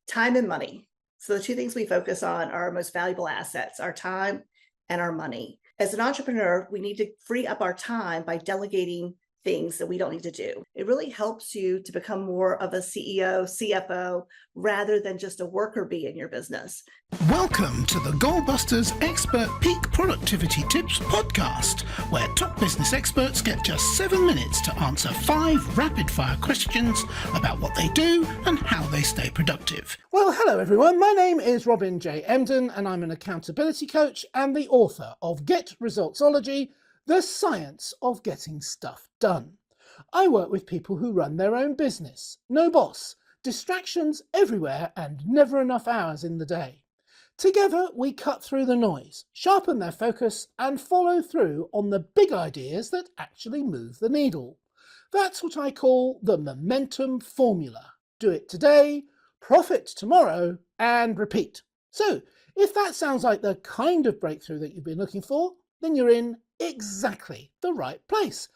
Time and money. So the two things we focus on are our most valuable assets, our time and our money. As an entrepreneur, we need to free up our time by delegating things that we don't need to do. It really helps you to become more of a CEO, CFO, rather than just a worker bee in your business. Welcome to the Goalbusters Expert Peak Productivity Tips podcast, where top business experts get just 7 minutes to answer 5 rapid-fire questions about what they do and how they stay productive. Well, hello everyone. My name is Robin J. Emden and I'm an accountability coach and the author of Get Resultsology, The Science of Getting Stuff Done. I work with people who run their own business, no boss, distractions everywhere and never enough hours in the day. Together, we cut through the noise, sharpen their focus, and follow through on the big ideas that actually move the needle. That's what I call the momentum formula. Do it today, profit tomorrow, and repeat. So, if that sounds like the kind of breakthrough that you've been looking for, then you're in exactly the right place.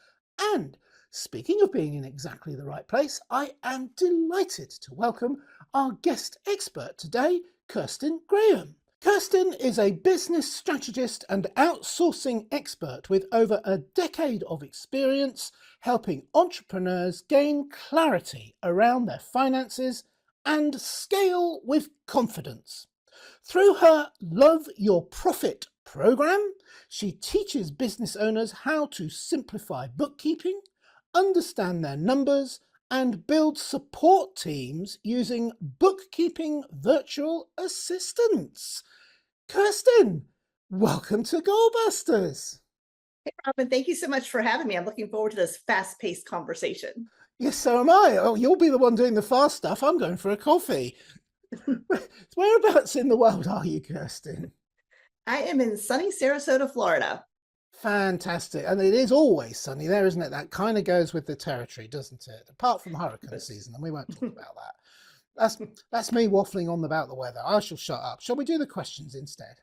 And speaking of being in exactly the right place, I am delighted to welcome our guest expert today, Kirsten Graham. Kirsten is a business strategist and outsourcing expert with over a decade of experience helping entrepreneurs gain clarity around their finances and scale with confidence. Through her Love Your Profit program, she teaches business owners how to simplify bookkeeping, understand their numbers, and build support teams using bookkeeping virtual assistants. Kirsten, welcome to Goalbusters. Hey, Robin, thank you so much for having me. I'm looking forward to this fast-paced conversation. Yes, so am I. Oh, you'll be the one doing the fast stuff. I'm going for a coffee. Whereabouts in the world are you, Kirsten? I am in sunny Sarasota, Florida. Fantastic. And it is always sunny there, isn't it? That kind of goes with the territory, doesn't it? Apart from hurricane season, and we won't talk about that. That's me waffling on about the weather. I shall shut up. Shall we do the questions instead?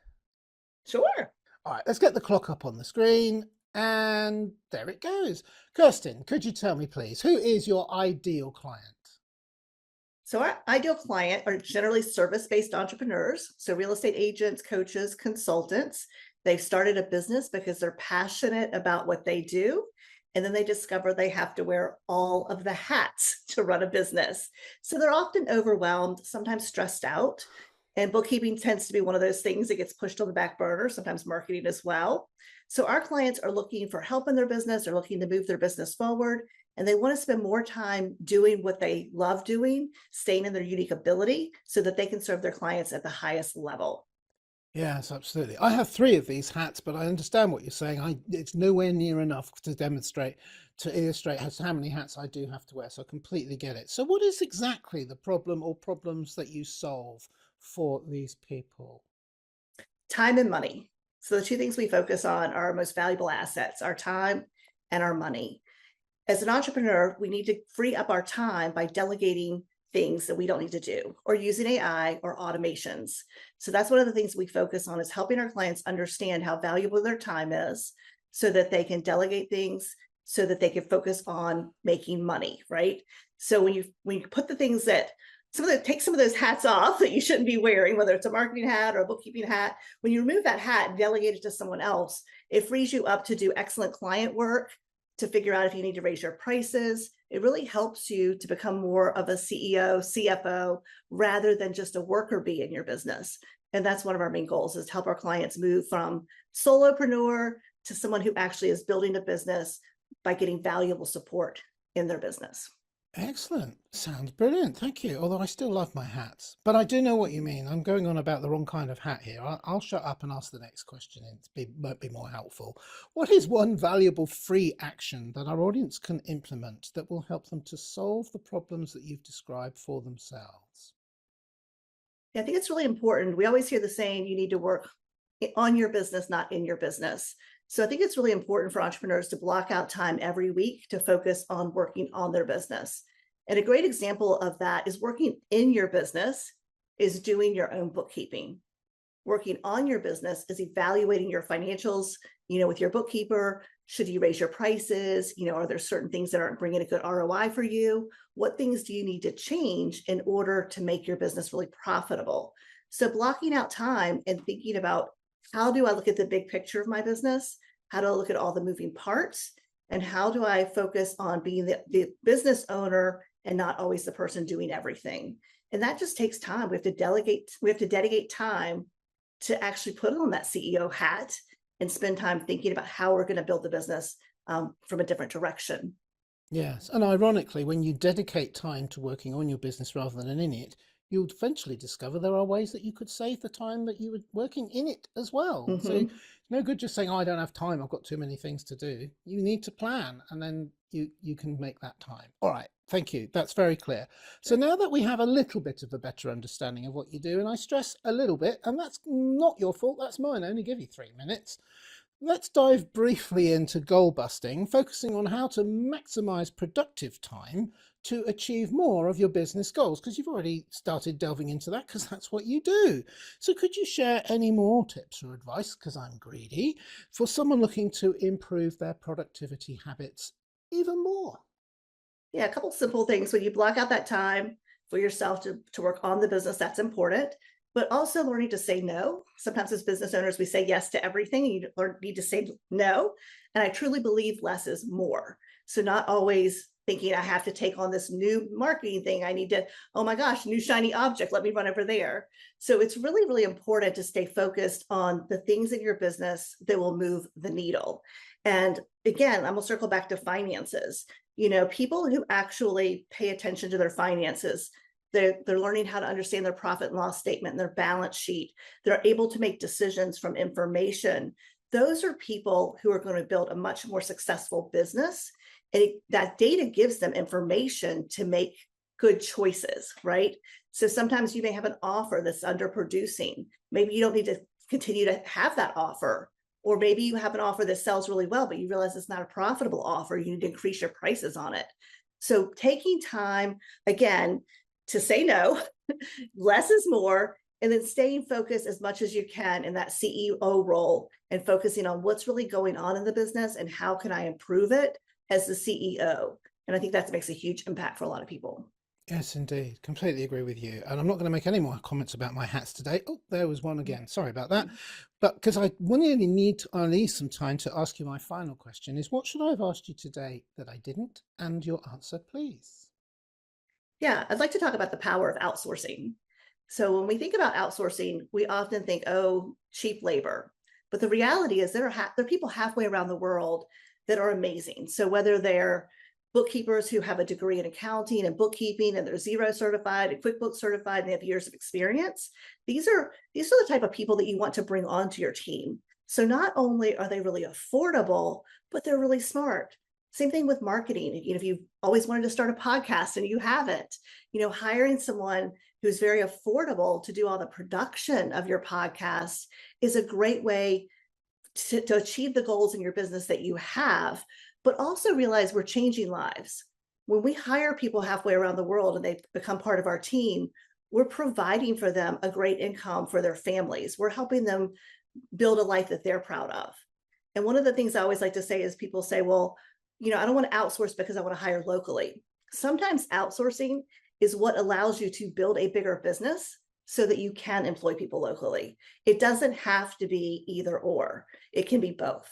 Sure. All right, let's get the clock up on the screen. And there it goes. Kirsten, could you tell me, please, who is your ideal client? So our ideal client are generally service-based entrepreneurs. So real estate agents, coaches, consultants. They've started a business because they're passionate about what they do. And then they discover they have to wear all of the hats to run a business. So they're often overwhelmed, sometimes stressed out. And bookkeeping tends to be one of those things that gets pushed on the back burner, sometimes marketing as well. So our clients are looking for help in their business, they're looking to move their business forward, and they want to spend more time doing what they love doing, staying in their unique ability so that they can serve their clients at the highest level. Yes, absolutely. I have 3 of these hats, but I understand what you're saying. It's nowhere near enough to illustrate how many hats I do have to wear. So I completely get it. So what is exactly the problem or problems that you solve for these people? Time and money. So the two things we focus on are our most valuable assets, our time and our money. As an entrepreneur, we need to free up our time by delegating things that we don't need to do or using AI or automations. So that's one of the things we focus on, is helping our clients understand how valuable their time is so that they can delegate things so that they can focus on making money, right? So when you put the things that take some of those hats off that you shouldn't be wearing, whether it's a marketing hat or a bookkeeping hat, when you remove that hat and delegate it to someone else, it frees you up to do excellent client work, to figure out if you need to raise your prices. It really helps you to become more of a CEO, CFO, rather than just a worker bee in your business. And that's one of our main goals, is to help our clients move from solopreneur to someone who actually is building a business by getting valuable support in their business. Excellent. Sounds brilliant. Thank you. Although I still love my hats, but I do know what you mean. I'm going on about the wrong kind of hat here. I'll shut up and ask the next question. It might be more helpful. What is one valuable free action that our audience can implement that will help them to solve the problems that you've described for themselves? I think it's really important. We always hear the saying, you need to work on your business, not in your business. So I think it's really important for entrepreneurs to block out time every week to focus on working on their business. And a great example of that is working in your business is doing your own bookkeeping. Working on your business is evaluating your financials, with your bookkeeper. Should you raise your prices? Are there certain things that aren't bringing a good ROI for you? what things do you need to change in order to make your business really profitable? So blocking out time and thinking about, how do I look at the big picture of my business? How do I look at all the moving parts? And how do I focus on being the business owner and not always the person doing everything? And that just takes time. We have to delegate, we have to dedicate time to actually put on that CEO hat and spend time thinking about how we're going to build the business from a different direction. Yes, and ironically, when you dedicate time to working on your business rather than in it, you'll eventually discover there are ways that you could save the time that you were working in it as well. So it's no good just saying, oh, I don't have time, I've got too many things to do. You need to plan, and then you can make that time. All right, thank you. That's very clear. So now that we have a little bit of a better understanding of what you do, and I stress a little bit, and that's not your fault, that's mine, I only give you 3 minutes. Let's dive briefly into goal busting, focusing on how to maximize productive time to achieve more of your business goals, because you've already started delving into that because that's what you do. So could you share any more tips or advice, because I'm greedy, for someone looking to improve their productivity habits even more? Yeah, a couple simple things. When you block out that time for yourself to work on the business, that's important. But also learning to say no. Sometimes as business owners, we say yes to everything. You need to say no. And I truly believe less is more. So not always thinking I have to take on this new marketing thing. I need to, oh my gosh, new shiny object, let me run over there. So it's really, really important to stay focused on the things in your business that will move the needle. And again, I'm gonna circle back to finances. You know, people who actually pay attention to their finances, they're learning how to understand their profit and loss statement and their balance sheet. They're able to make decisions from information. Those are people who are going to build a much more successful business. And that data gives them information to make good choices, right? So sometimes you may have an offer that's underproducing. Maybe you don't need to continue to have that offer. Or maybe you have an offer that sells really well, but you realize it's not a profitable offer. You need to increase your prices on it. So taking time, again, to say no, less is more, and then staying focused as much as you can in that CEO role and focusing on what's really going on in the business and how can I improve it as the CEO. And I think that makes a huge impact for a lot of people. Yes, indeed. Completely agree with you. And I'm not going to make any more comments about my hats today. Oh, there was one again. Sorry about that. But because I really need to leave some time to ask you my final question is, what should I have asked you today that I didn't? And your answer, please. Yeah, I'd like to talk about the power of outsourcing. So when we think about outsourcing, we often think, oh, cheap labor. But the reality is there are people halfway around the world that are amazing. So whether they're bookkeepers who have a degree in accounting and bookkeeping and they're Xero certified and QuickBooks certified and they have years of experience, these are the type of people that you want to bring onto your team. So not only are they really affordable, but they're really smart. Same thing with marketing. You know, if you've always wanted to start a podcast and you haven't, you know, hiring someone who's very affordable to do all the production of your podcast is a great way to achieve the goals in your business that you have, but also realize we're changing lives. When we hire people halfway around the world and they become part of our team, we're providing for them a great income for their families. We're helping them build a life that they're proud of. And one of the things I always like to say is people say, well, you know, I don't want to outsource because I want to hire locally. Sometimes outsourcing is what allows you to build a bigger business so that you can employ people locally. It doesn't have to be either or. It can be both.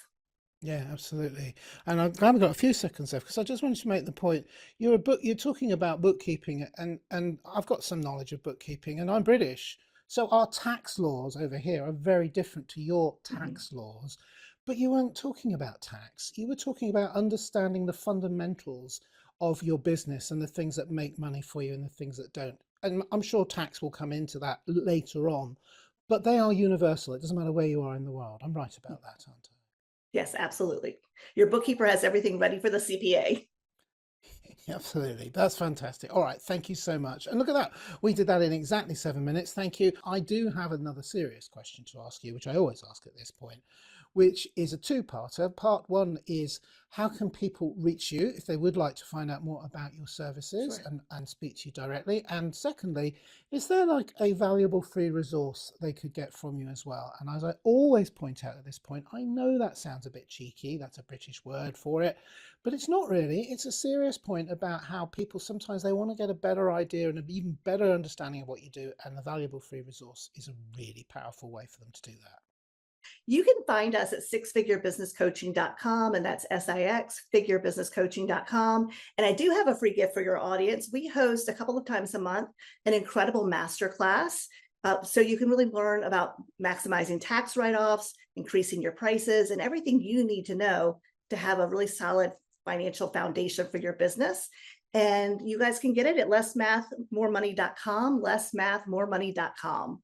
Yeah, absolutely. And I've got a few seconds left because I just wanted to make the point. You're talking about bookkeeping, and I've got some knowledge of bookkeeping, and I'm British. So our tax laws over here are very different to your tax laws. But you weren't talking about tax. You were talking about understanding the fundamentals of your business and the things that make money for you and the things that don't. And I'm sure tax will come into that later on, but they are universal. It doesn't matter where you are in the world. I'm right about that, aren't I? Yes, absolutely. Your bookkeeper has everything ready for the CPA. Absolutely. That's fantastic. All right. Thank you so much. And look at that. We did that in exactly 7 minutes. Thank you. I do have another serious question to ask you, which I always ask at this point, which is a two-parter. Part one is how can people reach you if they would like to find out more about your services and speak to you directly? And secondly, is there like a valuable free resource they could get from you as well? And as I always point out at this point, I know that sounds a bit cheeky, that's a British word for it, but it's not really. It's a serious point about how people sometimes they want to get a better idea and an even better understanding of what you do, and the valuable free resource is a really powerful way for them to do that. You can find us at sixfigurebusinesscoaching.com, and that's sixfigurebusinesscoaching.com. And I do have a free gift for your audience. We host a couple of times a month an incredible masterclass. So you can really learn about maximizing tax write-offs, increasing your prices, and everything you need to know to have a really solid financial foundation for your business. And you guys can get it at lessmathmoremoney.com, lessmathmoremoney.com.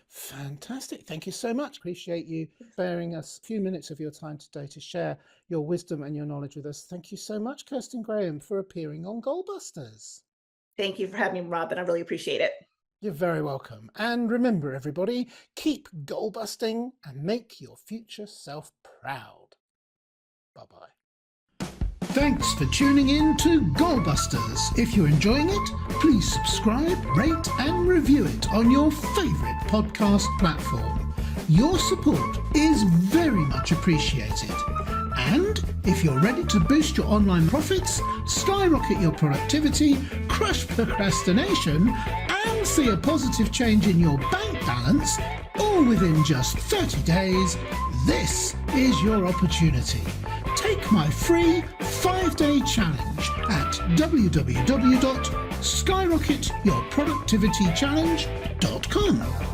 Fantastic. Thank you so much. Appreciate you sparing us a few minutes of your time today to share your wisdom and your knowledge with us. Thank you so much, Kirsten Graham, for appearing on Goalbusters. Thank you for having me, Robin. I really appreciate it. You're very welcome. And remember, everybody, keep goal busting and make your future self proud. Bye-bye. Thanks for tuning in to Goalbusters. If you're enjoying it, please subscribe, rate and review it on your favourite podcast platform. Your support is very much appreciated. And if you're ready to boost your online profits, skyrocket your productivity, crush procrastination and see a positive change in your bank balance, all within just 30 days, this is your opportunity. Take my free 5-day challenge at www.skyrocketyourproductivitychallenge.com.